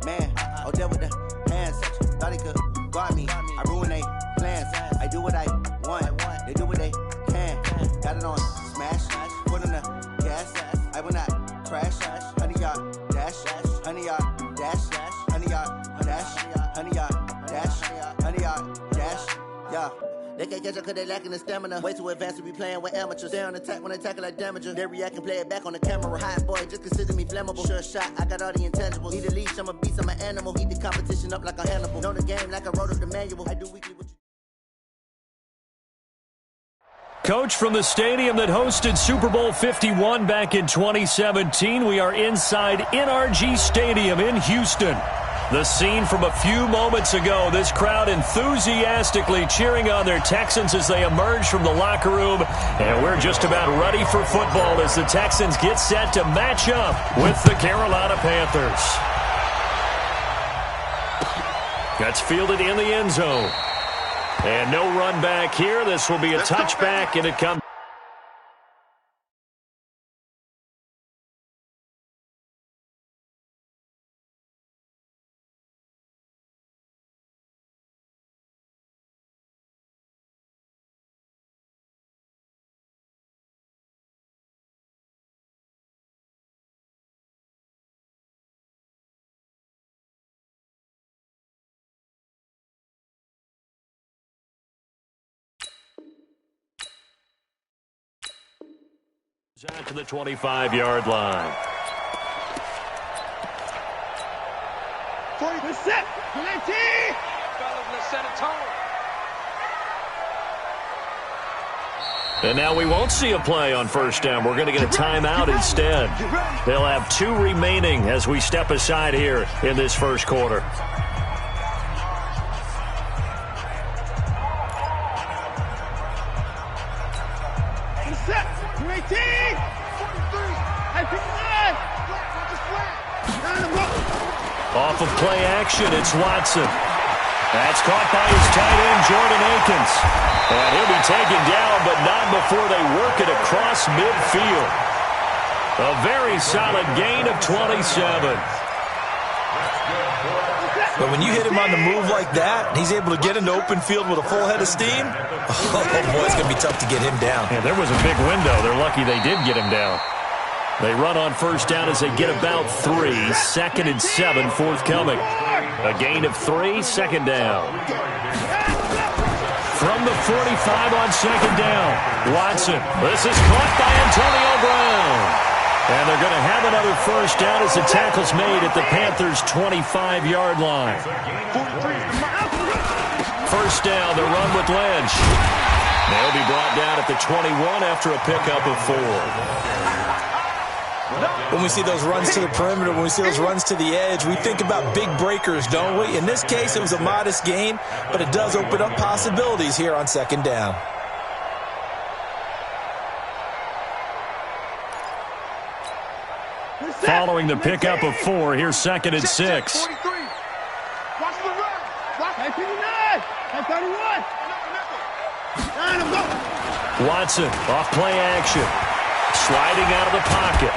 man. Oh, there with the hands. Thought he could guard me. I ruin they plans. I do what I want. They do what they can. Got it on smash. Put on the gas. I will not crash. Honey yard dash. Honey yard dash. Honey yard dash. Honey yard dash. Honey yard dash. Yeah. They can't catch up cause they lacking the stamina. Way too advanced to be playing with amateurs. Stay on attack when they tackle like damager. They react and play it back on the camera. Hot boy, just consider me flammable. Sure shot, I got all the intangibles. Need a leash, I'm a beast, I'm an animal. Eat the competition up like a Hannibal. Know the game like I wrote up the manual. I do weekly with you. Coach, from the stadium that hosted Super Bowl 51 back in 2017, we are inside NRG Stadium in Houston. The scene from a few moments ago, this crowd enthusiastically cheering on their Texans as they emerge from the locker room. And we're just about ready for football as the Texans get set to match up with the Carolina Panthers. That's fielded in the end zone. And no run back here. This will be a touchback, and it comes. Out to the 25-yard line. 40%. And now we won't see a play on first down. We're going to get a timeout instead. They'll have 2 remaining as we step aside here in this first quarter. Off of play action, it's Watson. That's caught by his tight end, Jordan Akins. And he'll be taken down, but not before they work it across midfield. A very solid gain of 27. But when you hit him on the move like that, he's able to get into open field with a full head of steam. Oh, boy, it's going to be tough to get him down. Yeah, there was a big window. They're lucky they did get him down. They run on first down as they get about 3. 2nd and 7 forthcoming. A gain of 3, 2nd down. From the 45 on 2nd down, Watson. This is caught by Antonio Brown. And they're going to have another first down as the tackle's made at the Panthers' 25-yard line. First down, the run with Lynch. They'll be brought down at the 21 after a pickup of 4. When we see those runs to the perimeter, when we see those runs to the edge, we think about big breakers, don't we? In this case, it was a modest gain, but it does open up possibilities here on 2nd down. Following the pickup of 4, here's 2nd and 6. Watson off play action. Sliding out of the pocket.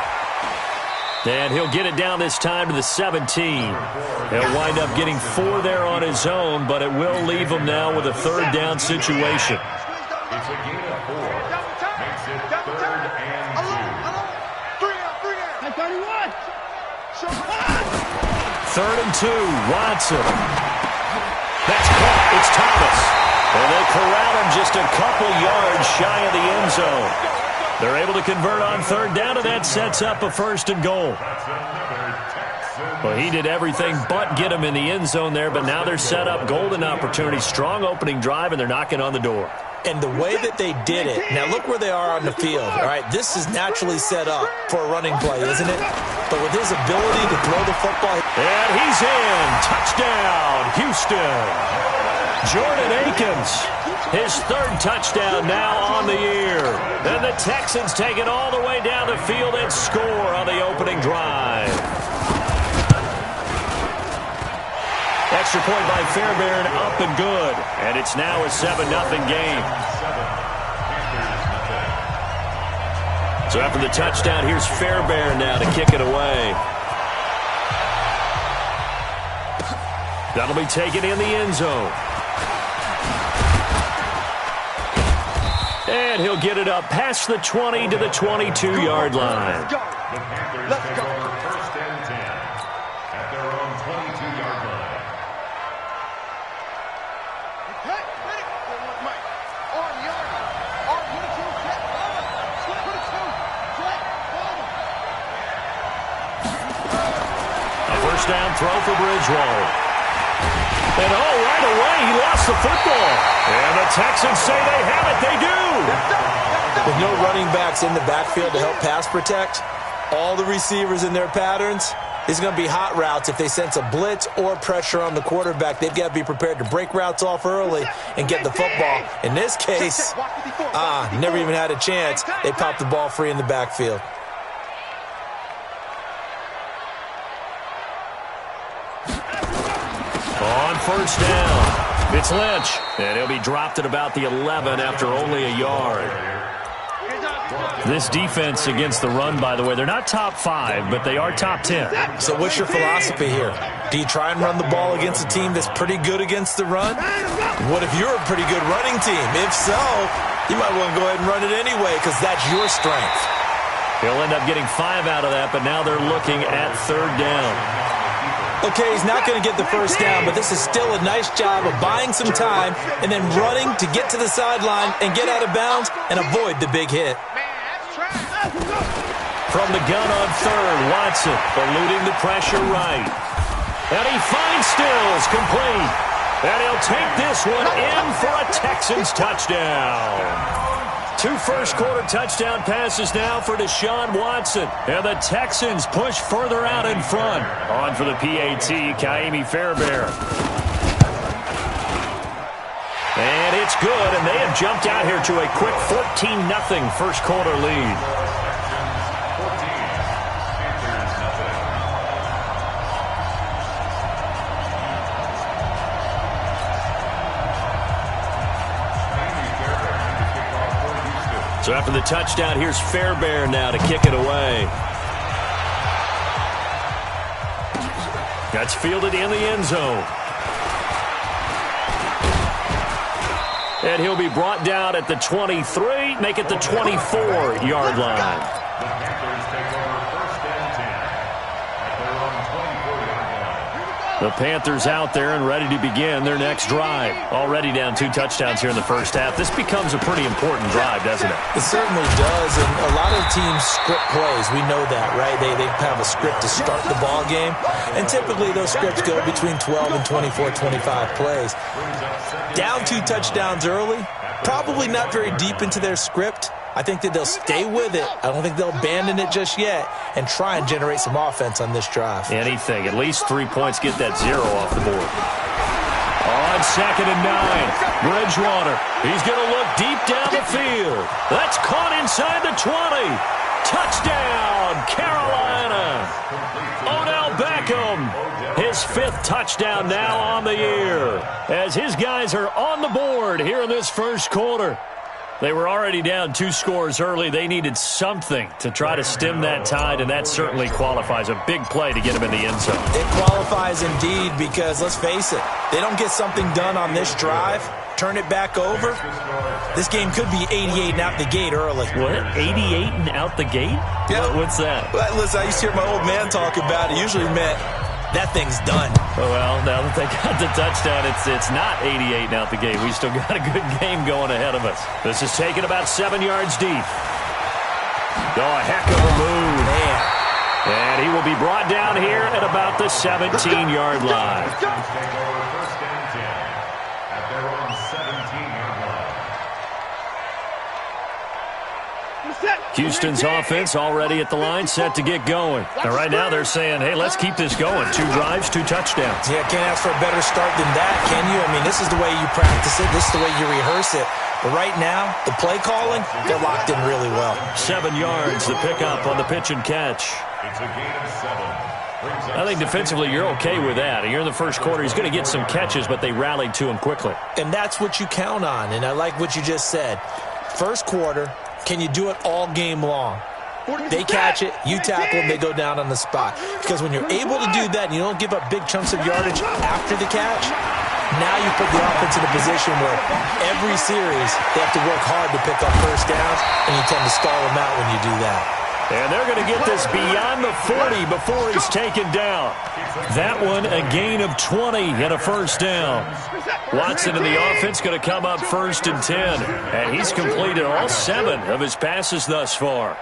And he'll get it down this time to the 17. He'll wind up getting 4 there on his own, but it will leave him now with a 3rd down situation. It's a gain of 4. Makes it 3rd and 2. 3rd and 2, Watson. That's caught. It's Thomas. And they corral him just a couple yards shy of the end zone. They're able to convert on 3rd down, and that sets up a 1st and goal. Well, he did everything but get him in the end zone there, but now they're set up golden opportunity. Strong opening drive, and they're knocking on the door. And the way that they did it, now look where they are on the field. All right, this is naturally set up for a running play, isn't it? But with his ability to throw the football. And he's in. Touchdown, Houston. Jordan Akins, his 3rd touchdown now on the year. And the Texans take it all the way down the field and score on the opening drive. Extra point by Fairbairn, up and good. And it's now a 7-0 game. So after the touchdown, here's Fairbairn now to kick it away. That'll be taken in the end zone. And he'll get it up past the 20 to the 22-yard line. The Panthers take over 1st and 10 at their own 22-yard line. A first down throw for Bridgewater. And right away, he lost the football. And the Texans say they have it. They do. With no running backs in the backfield to help pass protect, all the receivers in their patterns, it's going to be hot routes. If they sense a blitz or pressure on the quarterback, they've got to be prepared to break routes off early and get the football. In this case, never even had a chance. They popped the ball free in the backfield. On first down, it's Lynch. And he'll be dropped at about the 11 after only a yard. This defense against the run, by the way, they're not top 5, but they are top 10. So what's your philosophy here? Do you try and run the ball against a team that's pretty good against the run? What if you're a pretty good running team? If so, you might want to go ahead and run it anyway because that's your strength. He'll end up getting 5 out of that, but now they're looking at 3rd down. Okay, he's not going to get the first down, but this is still a nice job of buying some time and then running to get to the sideline and get out of bounds and avoid the big hit. From the gun on 3rd, Watson eluding the pressure right. And he finds Stills complete. And he'll take this one in for a Texans touchdown. 2 first-quarter touchdown passes now for Deshaun Watson. And the Texans push further out in front. On for the PAT, Kaimi Fairbairn. And it's good, and they have jumped out here to a quick 14-0 first-quarter lead. So after the touchdown, here's Fairbairn now to kick it away. That's fielded in the end zone. And he'll be brought down at the 23, make it the 24-yard line. The Panthers take over 1st and 10 at their own 24-yard line. The Panthers out there and ready to begin their next drive. Already down 2 touchdowns here in the first half. This becomes a pretty important drive, doesn't it? It certainly does, and a lot of teams script plays. We know that, right? They have a script to start the ball game, and typically those scripts go between 12 and 24, 25 plays. Down 2 touchdowns early, probably not very deep into their script. I think that they'll stay with it. I don't think they'll abandon it just yet and try and generate some offense on this drive. Anything. At least 3 points, get that 0 off the board. On 2nd and 9, Bridgewater. He's going to look deep down the field. That's caught inside the 20. Touchdown, Carolina. Odell Beckham. His 5th touchdown now on the year. As his guys are on the board here in this first quarter. They were already down 2 scores early. They needed something to try to stem that tide, and that certainly qualifies. A big play to get him in the end zone. It qualifies indeed because, let's face it, they don't get something done on this drive, turn it back over, this game could be 88 and out the gate early. What? 88 and out the gate? Yeah. What's that? Well, listen, I used to hear my old man talk about it. Usually meant that thing's done. Well, now that they got the touchdown, it's not 88 out the gate. We still got a good game going ahead of us. This is taken about 7 yards deep. A heck of a move. Man. And he will be brought down here at about the 17-yard line. Take over 1st and 10 at their own 17-yard line. Houston's offense already at the line, set to get going. And right now they're saying, hey, let's keep this going. 2 drives, 2 touchdowns. Yeah, can't ask for a better start than that, can you? I mean, this is the way you practice it. This is the way you rehearse it. But right now, the play calling, they're locked in really well. 7 yards, the pickup on the pitch and catch. It's a gain of 7. I think defensively you're okay with that. Here in the first quarter, he's going to get some catches, but they rallied to him quickly. And that's what you count on, and I like what you just said. First quarter, can you do it all game long? They catch it, you tackle them, they go down on the spot. Because when you're able to do that and you don't give up big chunks of yardage after the catch, now you put the offense in a position where every series they have to work hard to pick up first downs, and you tend to stall them out when you do that. And they're going to get this beyond the 40 before he's taken down. That one, a gain of 20 and a first down. Watson in the offense going to come up 1st and 10. And he's completed all 7 of his passes thus far.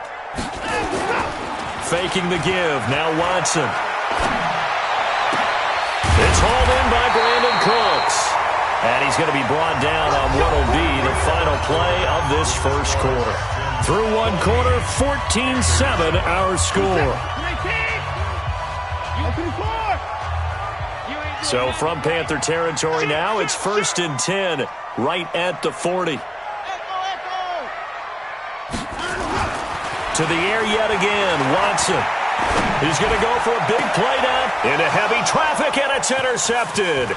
Faking the give. Now Watson. It's hauled in by Brandon Cooks. And he's going to be brought down on what will be the final play of this first quarter. Through one quarter, 14-7 our score. So from Panther territory now, it's 1st and 10, right at the 40. To the air yet again, Watson. He's going to go for a big play down into heavy traffic, and it's intercepted.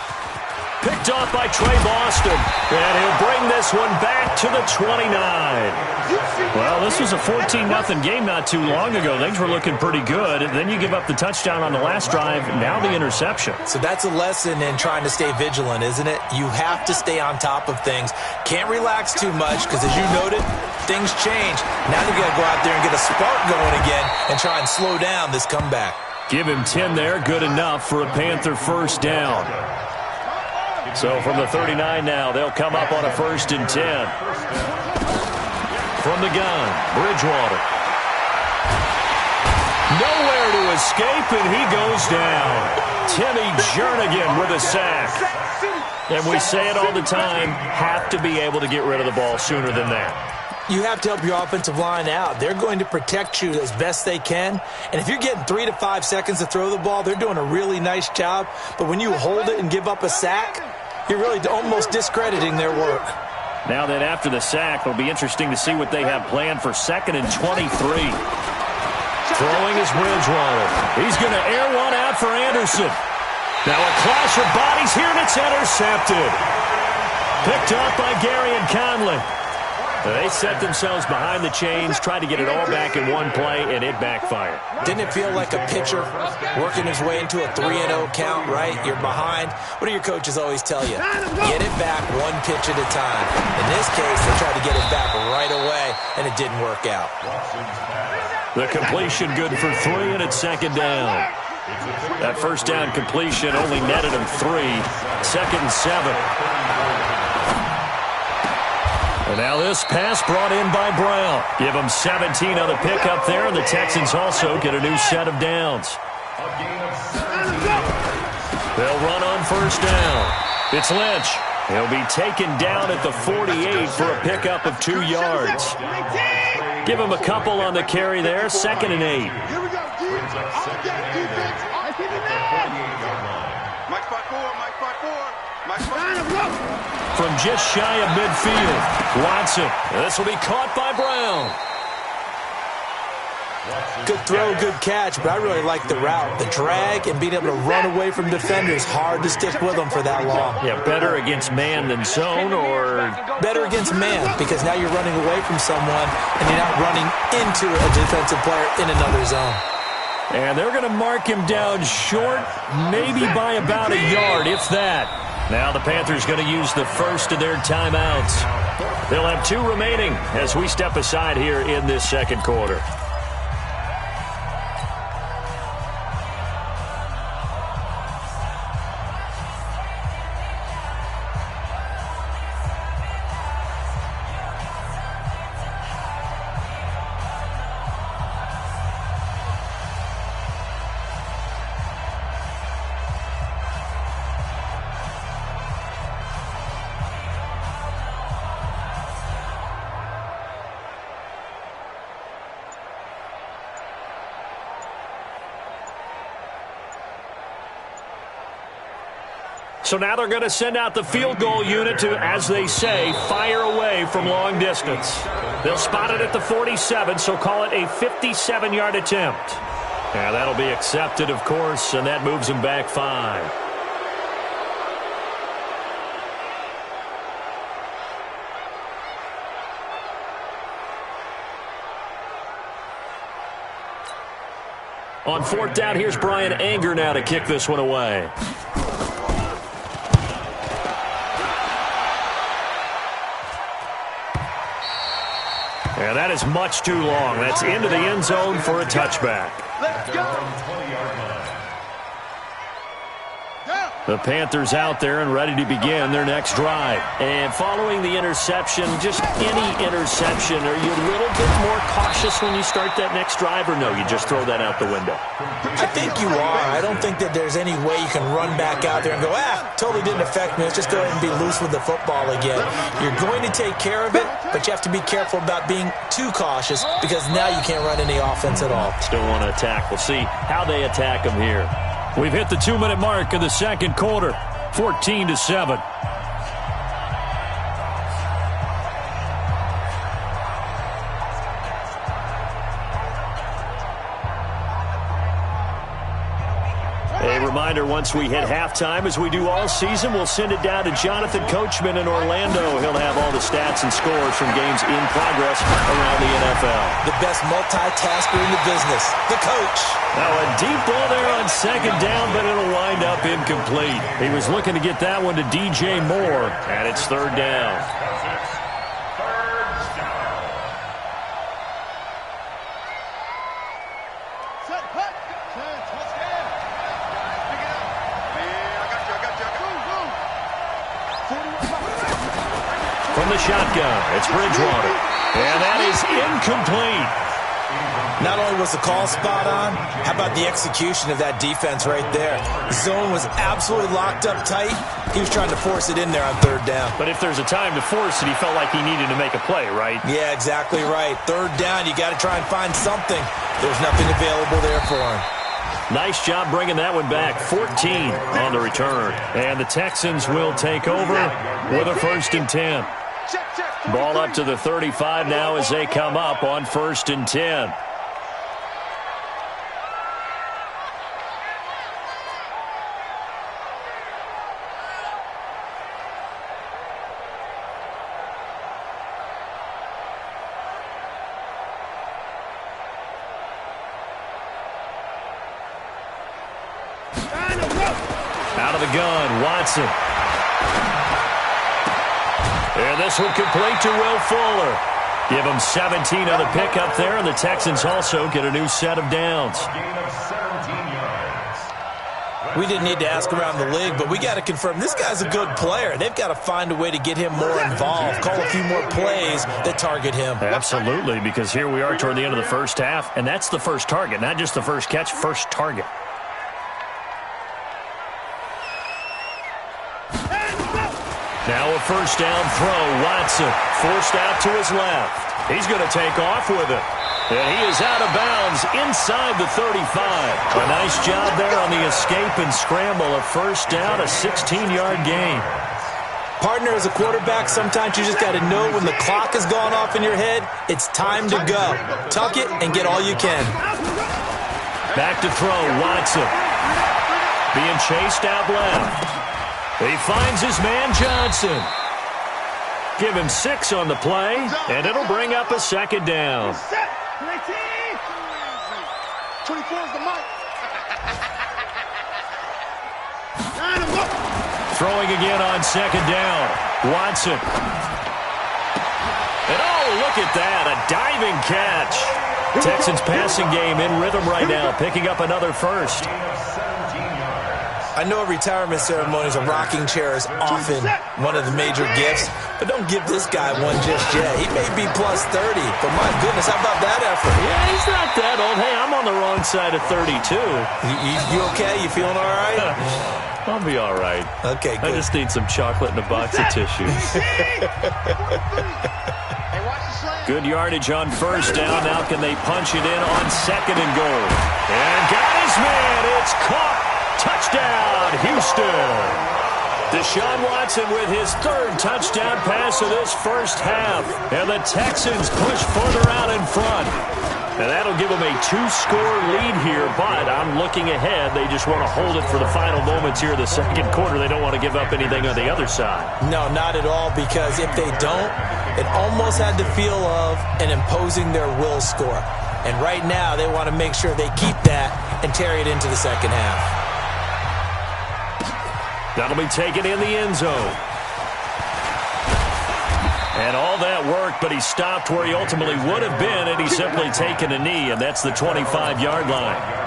Picked off by Trey Boston, and he'll bring this one back to the 29. Well, this was a 14-0 game not too long ago. Things were looking pretty good. Then you give up the touchdown on the last drive, now the interception. So that's a lesson in trying to stay vigilant, isn't it? You have to stay on top of things. Can't relax too much because, as you noted, things change. Now they've got to go out there and get a spark going again and try and slow down this comeback. Give him 10 there, good enough for a Panther first down. So from the 39 now, they'll come up on a 1st and 10. From the gun, Bridgewater. Nowhere to escape, and he goes down. Timmy Jernigan with a sack. And we say it all the time, have to be able to get rid of the ball sooner than that. You have to help your offensive line out. They're going to protect you as best they can. And if you're getting 3 to 5 seconds to throw the ball, they're doing a really nice job. But when you hold it and give up a sack, you're really almost discrediting their work. Now that after the sack, it'll be interesting to see what they have planned for 2nd and 23. Throwing is Bridgewater. He's going to air one out for Anderson. Now a clash of bodies here, and it's intercepted. Picked up by Gary and Conley. They set themselves behind the chains, tried to get it all back in one play, and it backfired. Didn't it feel like a pitcher working his way into a 3-0 count, right? You're behind. What do your coaches always tell you? Get it back one pitch at a time. In this case, they tried to get it back right away, and it didn't work out. The completion good for 3, and it's 2nd down. That first down completion only netted him 3. 2nd and 7. And now this pass brought in by Brown. Give him 17 on the pickup there, and the Texans also get a new set of downs. They'll run on 1st down. It's Lynch. He'll be taken down at the 48 for a pickup of 2 yards. Give him a couple on the carry there, 2nd and 8. Here we go. Mike 5-4. From just shy of midfield, Watson. This will be caught by Brown. Good throw, good catch, but I really like the route. The drag and being able to run away from defenders, hard to stick with them for that long. Yeah, better against man than zone, or? Better against man, because now you're running away from someone and you're not running into a defensive player in another zone. And they're going to mark him down short, maybe by about a yard, if that. Now the Panthers going to use the first of their timeouts. They'll have 2 remaining as we step aside here in this 2nd quarter. So now they're going to send out the field goal unit to, as they say, fire away from long distance. They'll spot it at the 47, so call it a 57-yard attempt. Yeah, that'll be accepted, of course, and that moves them back 5. On fourth down, here's Brian Anger now to kick this one away. And that is much too long. That's into the end zone for a touchback. Let's go. 20-yard line. The Panthers out there and ready to begin their next drive. And following the interception, just any interception, are you a little bit more cautious when you start that next drive, or no, you just throw that out the window? I think you are. I don't think that there's any way you can run back out there and go, totally didn't affect me. Let's just go ahead and be loose with the football again. You're going to take care of it, but you have to be careful about being too cautious because now you can't run any offense at all. Still want to attack. We'll see how they attack them here. We've hit the 2-minute mark of the second quarter, 14-7. A reminder, once we hit halftime, as we do all season, we'll send it down to Jonathan Coachman in Orlando. He'll have all the stats and scores from games in progress around the NFL. The best multitasker in the business, the coach. Now a deep ball there on second down, but it'll wind up incomplete. He was looking to get that one to DJ Moore, and it's third down. From the shotgun, it's Bridgewater. And that is incomplete. Not only was the call spot on, how about the execution of that defense right there? The zone was absolutely locked up tight. He was trying to force it in there on third down. But if there's a time to force it, he felt like he needed to make a play, right? Yeah, exactly right. Third down, you got to try and find something. There's nothing available there for him. Nice job bringing that one back. 14 on the return. And the Texans will take over with a 1st and 10. Ball up to the 35 now as they come up on 1st and 10. Out of the gun, Watson. And this one complete to Will Fuller. Give him 17 on the pickup there, and the Texans also get a new set of downs. We didn't need to ask around the league, but we got to confirm this guy's a good player. They've got to find a way to get him more involved, call a few more plays that target him. Absolutely, because here we are toward the end of the first half, and that's the first target, not just the first catch, first target. Now a first down throw. Watson forced out to his left. He's going to take off with it. And he is out of bounds inside the 35. A nice job there on the escape and scramble. A first down, a 16-yard gain. Partner, as a quarterback, sometimes you just got to know when the clock has gone off in your head, it's time to go. Tuck it and get all you can. Back to throw. Watson being chased out left. He finds his man Johnson. Give him 6 on the play, and it'll bring up a second down. 24 is the mic. Throwing again on second down. Watson. And oh, look at that, a diving catch. Texans passing game in rhythm right now, picking up another first. I know at retirement ceremonies, a rocking chair is often one of the major gifts, but don't give this guy one just yet. He may be plus 30, but my goodness, how about that effort? Yeah, he's not that old. Hey, I'm on the wrong side of 32. You okay? You feeling all right? I'll be all right. Okay, good. I just need some chocolate and a box of tissues. Good yardage on first down. Now can they punch it in on second and goal? And got his man. It's caught. Touchdown, Houston. Deshaun Watson with his 3rd touchdown pass of this first half. And the Texans push further out in front. And that'll give them a 2-score lead here, but I'm looking ahead. They just want to hold it for the final moments here of the second quarter. They don't want to give up anything on the other side. No, not at all, because if they don't, it almost had the feel of an imposing their will score. And right now, they want to make sure they keep that and carry it into the second half. That'll be taken in the end zone. And all that work, but he stopped where he ultimately would have been had he simply taken a knee, and that's the 25-yard line.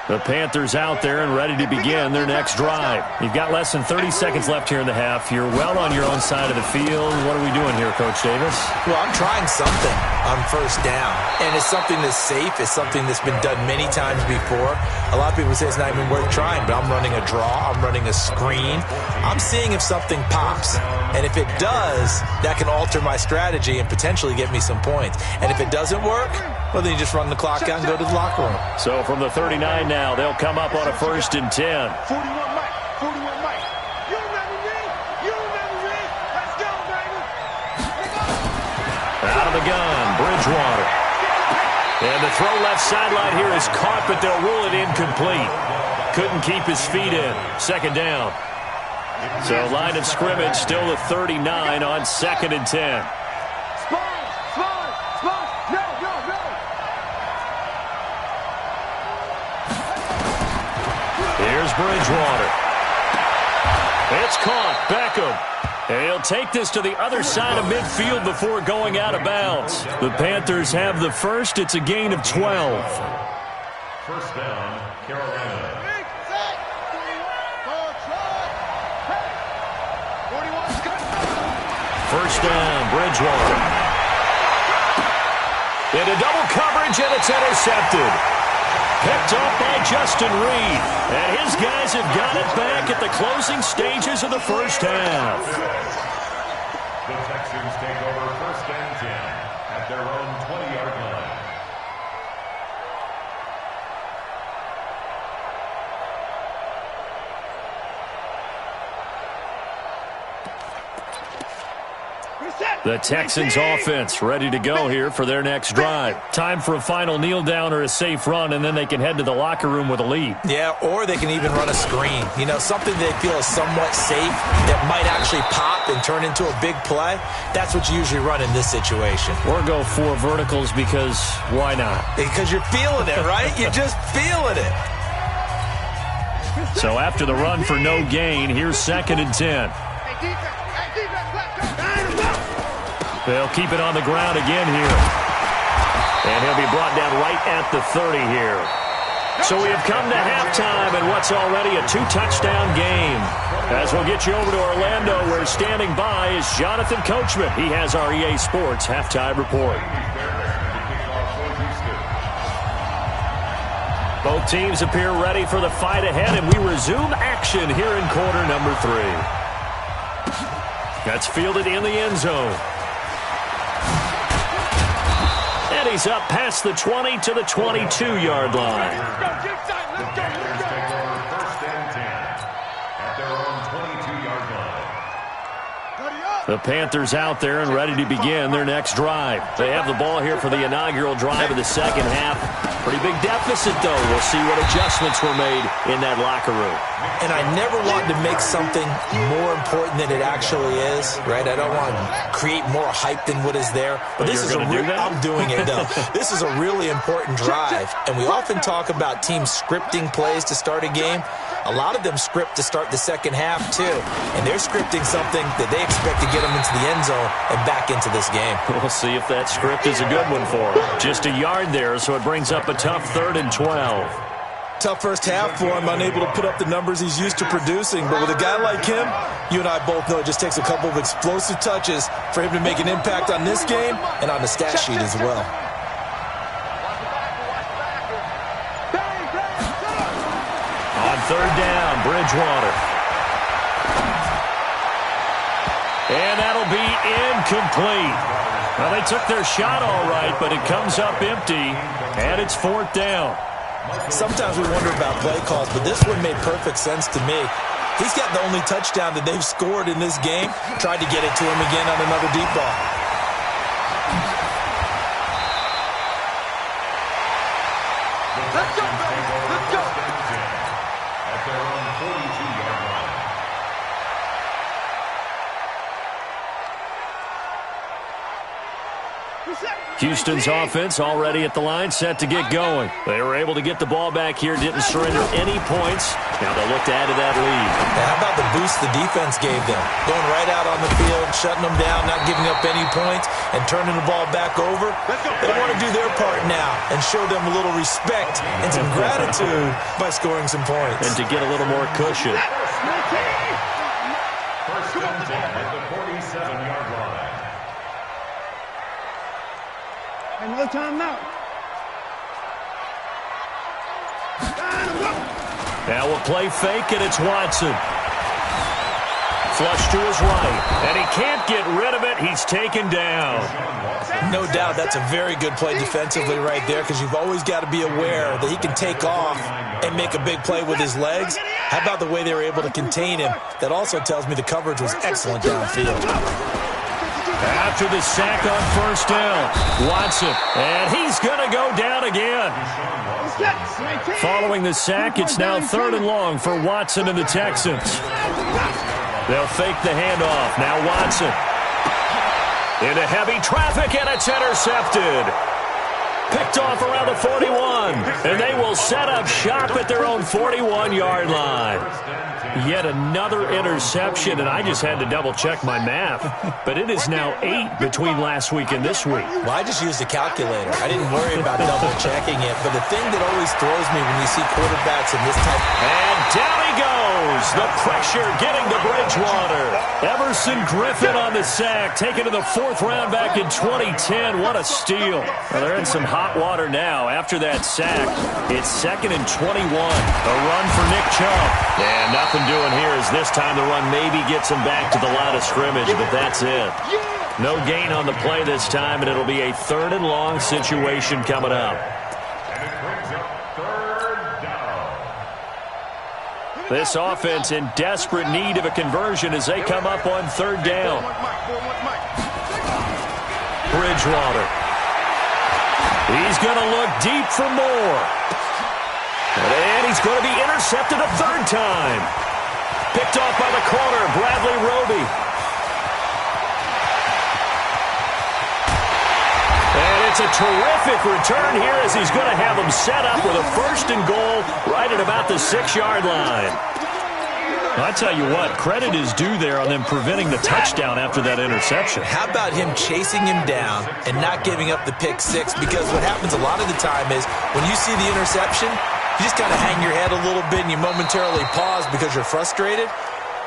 The Panthers out there and ready to begin their next drive. You've got less than 30 seconds left here in the half. You're well on your own side of the field. What are we doing here, Coach Davis? Well, I'm trying something on first down. And it's something that's safe. It's something that's been done many times before. A lot of people say it's not even worth trying, but I'm running a draw. I'm running a screen. I'm seeing if something pops. And if it does, that can alter my strategy and potentially get me some points. And if it doesn't work, well, then you just run the clock out and go to the locker room. So from the 39 now, they'll come up on a 1st and 10. 41 Mike. 41 Mike. You remember me? You remember me? Let's go, baby. Out of the gun, Bridgewater. And the throw left sideline here is caught, but they'll rule it incomplete. Couldn't keep his feet in. 2nd down. So line of scrimmage still the 39 on 2nd and 10. Here's Bridgewater. It's caught. Beckham. And he'll take this to the other side of midfield before going out of bounds. The Panthers have the first. It's a gain of 12. 1st down, Carolina. First down, Bridgewater. Into double coverage, and it's intercepted. Picked up by Justin Reed. And his guys have got it back at the closing stages of the first half. The Texans take over 1st and 10 at their own 20-yard line. The Texans offense ready to go here for their next drive. Time for a final kneel down or a safe run, and then they can head to the locker room with a lead. Yeah, or they can even run a screen. You know, something they feel is somewhat safe that might actually pop and turn into a big play. That's what you usually run in this situation. Or go 4 verticals because why not? Because you're feeling it, right? You're just feeling it. So after the run for no gain, here's 2nd and 10. They'll keep it on the ground again here. And he'll be brought down right at the 30 here. So we have come to halftime in what's already a 2-touchdown game. As we'll get you over to Orlando, where standing by is Jonathan Coachman. He has our EA Sports halftime report. Both teams appear ready for the fight ahead, and we resume action here in quarter number 3. That's fielded in the end zone. And he's up past the 20 to the 22-yard line. The Panthers out there and ready to begin their next drive. They have the ball here for the inaugural drive of the second half. Pretty big deficit, though. We'll see what adjustments were made in that locker room. And I never want to make something more important than it actually is, right? I don't want to create more hype than what is there. But this is I'm doing it, though. This is a really important drive. And we often talk about teams scripting plays to start a game. A lot of them script to start the second half, too. And they're scripting something that they expect to get them into the end zone and back into this game. We'll see if that script is a good one for them. Just a yard there, so it brings up a tough 3rd and 12. Tough first half for him, unable to put up the numbers he's used to producing. But with a guy like him, you and I both know it just takes a couple of explosive touches for him to make an impact on this game and on the stat sheet as well. On 3rd down, Bridgewater. And that'll be incomplete. Well, they took their shot all right, but it comes up empty, and it's 4th down. Sometimes we wonder about play calls, but this one made perfect sense to me. He's got the only touchdown that they've scored in this game. Tried to get it to him again on another deep ball. Let's go, baby. Let's go. At their own 42-yard line. Houston's offense already at the line, set to get going. They were able to get the ball back here, didn't surrender any points. Now they'll look to add to that lead. Now, how about the boost the defense gave them? Going right out on the field, shutting them down, not giving up any points, and turning the ball back over. They want to do their part now and show them a little respect and some gratitude by scoring some points. And to get a little more cushion. First and 10 at the 47-yard line. Another timeout. Now we'll play fake, and it's Watson. Flush to his right, and he can't get rid of it. He's taken down. No doubt that's a very good play defensively right there, because you've always got to be aware that he can take off and make a big play with his legs. How about the way they were able to contain him? That also tells me the coverage was excellent downfield. After the sack on first down, Watson, and he's going to go down again. Following the sack, it's now 3rd and long for Watson and the Texans. They'll fake the handoff. Now Watson into heavy traffic, and it's intercepted. Picked off around the 41, and they will set up shop at their own 41-yard line. Yet another interception, and I just had to double-check my math. But it is now 8 between last week and this week. Well, I just used a calculator. I didn't worry about double-checking it. But the thing that always throws me when you see quarterbacks in this type... And down he goes. The pressure getting to Bridgewater. Everson Griffin on the sack, taken to the 4th round back in 2010. What a steal. Well, they're in some hot water now after that sack. It's 2nd and 21. A run for Nick Chubb. And nothing doing here is this time the run maybe gets him back to the line of scrimmage, but that's it. No gain on the play this time, and it'll be a 3rd and long situation coming up. This offense in desperate need of a conversion as they come up on 3rd down. Bridgewater. He's going to look deep for more. And he's going to be intercepted a 3rd time. Picked off by the corner, Bradley Roby. And it's a terrific return here as he's going to have him set up with a 1st and goal right at about the 6-yard line. I tell you what, credit is due there on them preventing the touchdown after that interception. How about him chasing him down and not giving up the pick 6? Because what happens a lot of the time is when you see the interception, you just kind of hang your head a little bit and you momentarily pause because you're frustrated.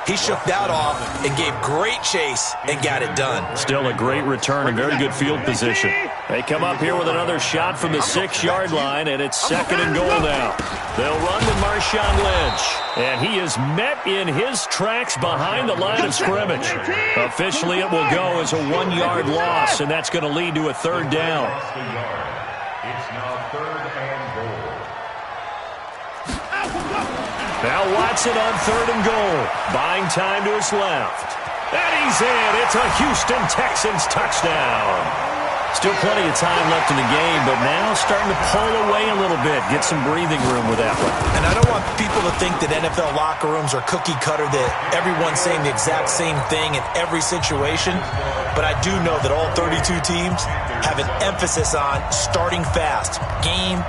He shook that off and gave great chase and got it done. Still a great return and very good field position. They come up here with another shot from the 6-yard line, and it's 2nd and goal now. They'll run to Marshawn Lynch, and he is met in his tracks behind the line of scrimmage. Officially, it will go as a 1-yard loss, and that's going to lead to a 3rd down. It's now 3rd and goal. Now Watson on 3rd and goal. Buying time to his left. And he's in. It's a Houston Texans touchdown. Still plenty of time left in the game, but now starting to pull away a little bit. Get some breathing room with that one. And I don't want people to think that NFL locker rooms are cookie cutter, that everyone's saying the exact same thing in every situation. But I do know that all 32 teams have an emphasis on starting fast. Game,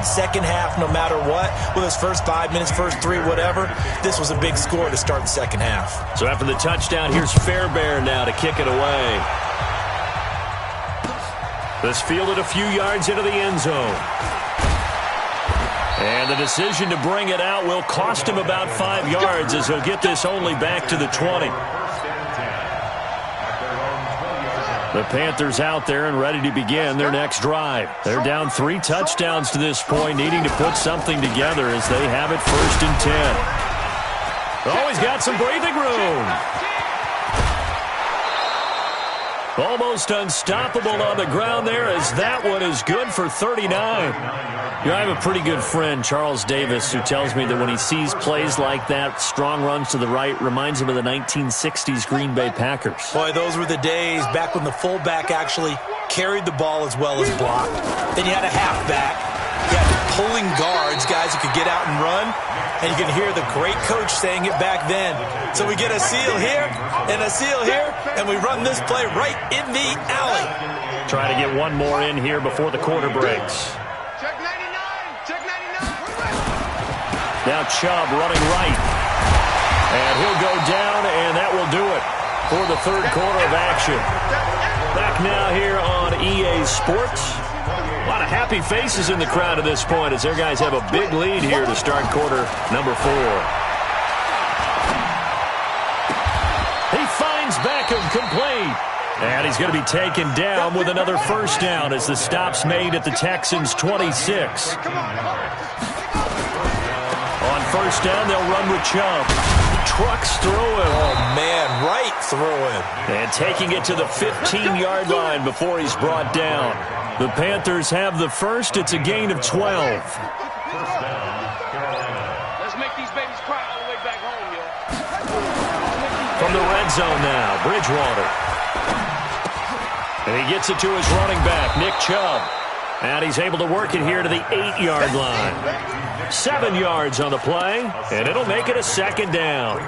second half, no matter what. Whether it's first 5 minutes, first 3, whatever. This was a big score to start the second half. So after the touchdown, here's Fairbairn now to kick it away. This fielded a few yards into the end zone. And the decision to bring it out will cost him about 5 yards as he'll get this only back to the 20. The Panthers out there and ready to begin their next drive. They're down 3 touchdowns to this point, needing to put something together as they have it 1st and 10. Oh, he's got some breathing room. Almost unstoppable on the ground there as that one is good for 39. You know, I have a pretty good friend, Charles Davis, who tells me that when he sees plays like that, strong runs to the right, reminds him of the 1960s Green Bay Packers. Boy, those were the days back when the fullback actually carried the ball as well as blocked. Then you had a halfback. You had pulling guards, guys who could get out and run. And you can hear the great coach saying it back then. So we get a seal here and a seal here, and we run this play right in the alley. Trying to get one more in here before the quarter breaks. Check 99. Check 99. Now Chubb running right. And he'll go down, and that will do it for the third quarter of action. Back now here on EA Sports. A lot of happy faces in the crowd at this point as their guys have a big lead here to start quarter number 4. He finds Beckham complete. And he's going to be taken down with another first down as the stop's made at the Texans' 26. On first down, they'll run with Chubb. Trucks through him. Oh, man, right through him. And taking it to the 15-yard line before he's brought down. The Panthers have the first. It's a gain of 12. Let's make these babies cry all the way back home, yo. From the red zone now, Bridgewater. And he gets it to his running back, Nick Chubb. And he's able to work it here to the 8-yard line. 7 yards on the play, and it'll make it a second down.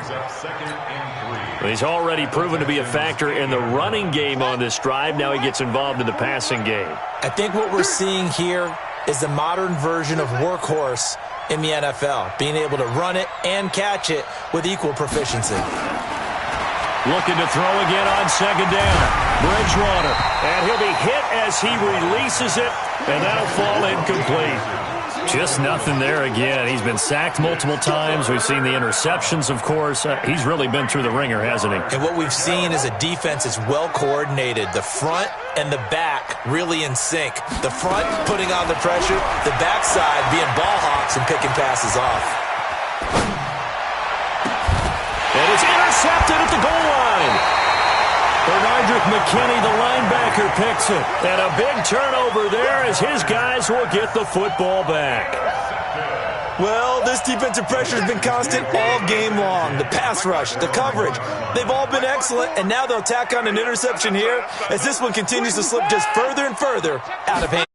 He's already proven to be a factor in the running game on this drive. Now he gets involved in the passing game. I think what we're seeing here is the modern version of workhorse in the NFL, being able to run it and catch it with equal proficiency. Looking to throw again on second down. Bridgewater, and he'll be hit as he releases it, and that'll fall incomplete. Just nothing there again. He's been sacked multiple times. We've seen the interceptions, of course. He's really been through the ringer, hasn't he? And what we've seen is a defense that's well coordinated. The front and the back really in sync. The front putting on the pressure, the backside being ball hawks and picking passes off. And it's intercepted at the goal line. Bernardrick McKinney, the linebacker, picks it. And a big turnover there as his guys will get the football back. Well, this defensive pressure has been constant all game long. The pass rush, the coverage, they've all been excellent. And now they'll tack on an interception here as this one continues to slip just further and further out of hand.